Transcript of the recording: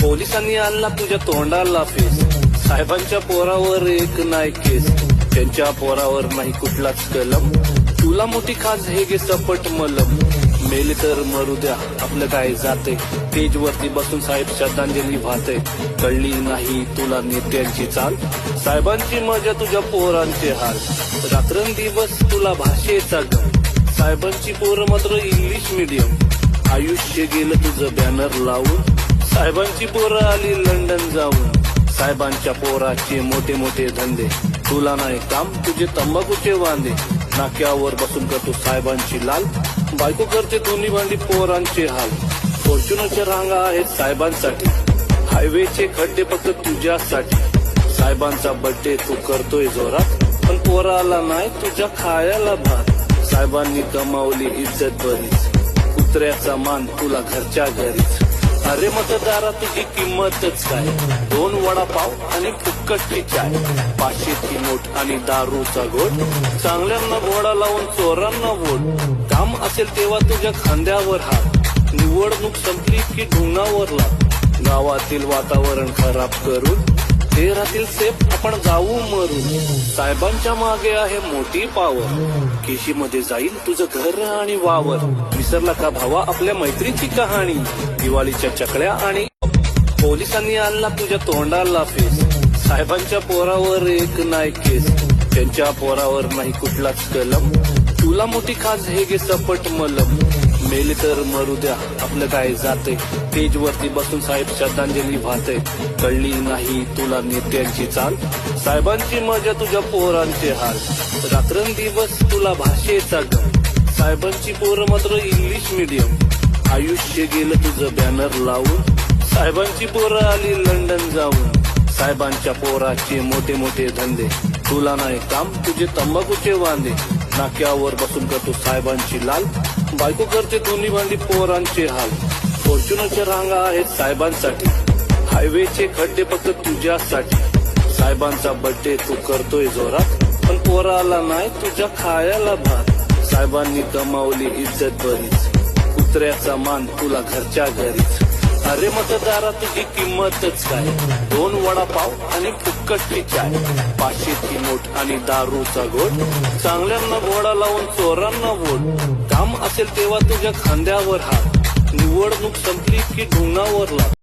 पोलिसांनी आणला तुझ्या तोंडाला फेस, साहेबांच्या पोरावर एक नाही केस, त्यांच्या पोरावर नाही कुठलाच कलम, तुला मोठी खास हे गे सपट मलम, मेले तर मरू द्या आपलं काय जाते, स्टेज वरती बसून साहेब श्रद्धांजली वाहते, कळली नाही तुला नेत्यांची चाल, साहेबांची मजा तुझ्या पोरांचे हाल, रात्रंदिवस तुला भाषेचा गम, साहेबांची पोरं मात्र इंग्लिश मीडियम, आयुष्य गेलं तुझं बॅनर लावून, साहेबांची पोरं आली लंडन जाऊन, साहेबांच्या पोराचे मोठे मोठे धंदे, तुला नाही काम तुझे तंबाखूचे वांदे, नाक्यावर बसून करतो साहेबांची लाल, बायको करते दोन्ही भांडी पोरांचे हाल, फॉर्च्युनरच्या रांगा आहेत साहेबांसाठी, हायवेचे खड्डे फक्त तुझ्यासाठी, साहेबांचा बर्थडे तू करतोय जोरात, पण पोराला नाही तुझ्या खायला भात, साहेबांनी कमावली इज्जत बरीच, कुत्र्याचा मान तुला घरच्या घरीच, अरे मतदारा तुझी किंमतच काय, 2 वडापाव आणि फुक्कटची चाय, 500ची नोट आणि दारूचा घोट, चांगल्यांना घोडा लावून चोरांना वोट, काम असेल तेव्हा तुझ्या खांद्यावर हात, निवडणूक संपली की ढुंगावर लाग, गावातील वातावरण खराब करून ते राहतील सेफ आपण जाऊ मरून, साहेबांच्या मागे आहे मोठी पावर, केशीमध्ये जाईल तुझं घर आणि वावर, विसरला का भावा आपल्या मैत्रीची कहाणी, दिवाळीच्या चकल्या आणि पोलिसांनी आणला तुझ्या तोंडाला फेस, साहेबांच्या पोरावर एक नाही केस, त्यांच्या पोरावर नाही कुठलाच कलम, तुला मोठी खास हे गे सपट मलम, मेले तर मरू द्या आपलं काय जाते, स्टेज वरती बसून साहेब श्रद्धांजली वाहते, कळली नाही तुला नेत्यांची चाल, साहेबांची मजा तुझ्या पोरांचे हाल, रात्रंदिवस तुला भाषेचा गम, साहेबांची पोरं मात्र इंग्लिश मीडियम, आयुष्य गेलं तुझं बॅनर लावून, साहेबांची पोरं आली लंडन जाऊन, साहेबांच्या पोराचे मोठे मोठे धंदे, तुला नाही काम तुझे तंबाखूचे वांदे, नाक्यावर बसून करतो साहेबांची लाल, बायको करते दोन्ही भांडी पोरांचे हाल, फॉर्च्युनरच्या रांगा आहेत साहेबांसाठी, हायवेचे खड्डे फक्त तुझ्यासाठी, साहेबांचा बर्थडे तू करतोय जोरात, पण पोराला नाही तुझ्या खायला भात, साहेबांनी कमावली इज्जत बरीच, कुत्र्याचा मान तुला घरच्या घरीच, अरे मतदारा तुझी किंमतच काय, 2 वडापाव आणि फुक्कटची चाय, 500ची नोट आणि दारूचा घोट, चांगल्यांना घोडा लावून चोरांना वोट, काम असेल तेव्हा तुझ्या खांद्यावर हात, निवडणूक संपली की ढुंगावर लाग.